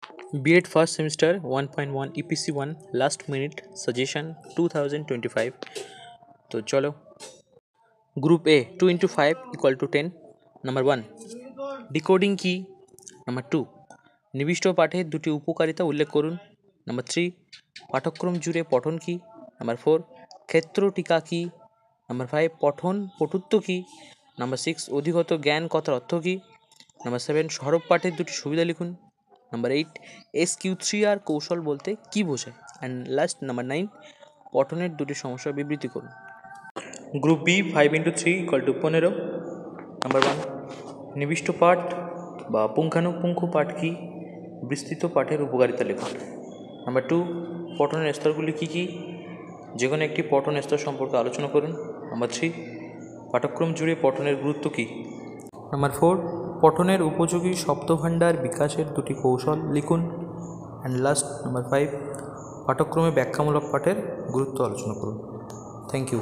B.Ed first semester 1.1 EPC 1 last minute suggestion 2025. तो चलो, group A 2 into 5 equal to 10. Number 1, decoding কি? Number 2, নিবিষ্ট পাঠের দুটি উপকারিতা উল্লেখ করুন। নাম্বার 3, পাঠ্যক্রম জুড়ে পঠন কি? নাম্বার 4, ক্ষেত্র টিকা কি? নাম্বার 5, পঠন পটুত্ব কি? নাম্বার 6, অধিগত জ্ঞান কথার অর্থ কি? নাম্বার 7, সরব পাঠের দুটি সুবিধা লিখুন। নাম্বার 8, SQ3R কৌশল বলতে কি বোঝায়? অ্যান্ড লাস্ট নাম্বার 9, পঠনের দুটি সমস্যা বিবৃতি করুন। Group B 5 into 3 equal to 15. Number 1, নিবিষ্ট পাঠ বা পুঙ্খানুপুঙ্খ পাঠ কি? বিস্তৃত পাঠের উপকারিতা লিখুন। নাম্বার 2, পঠনের স্তরগুলি কী কী? যে কোনো একটি পঠন স্তর সম্পর্কে আলোচনা করুন। নাম্বার 3, পাঠ্যক্রম জুড়ে পঠনের গুরুত্ব কী? নাম্বার 4, পঠনের উপযোগী শব্দভাণ্ডার বিকাশের দুটি কৌশল লিখুন। অ্যান্ড লাস্ট নাম্বার 5, পাঠ্যক্রমে ব্যাখ্যামূলক পাঠের গুরুত্ব আলোচনা করুন। Thank you.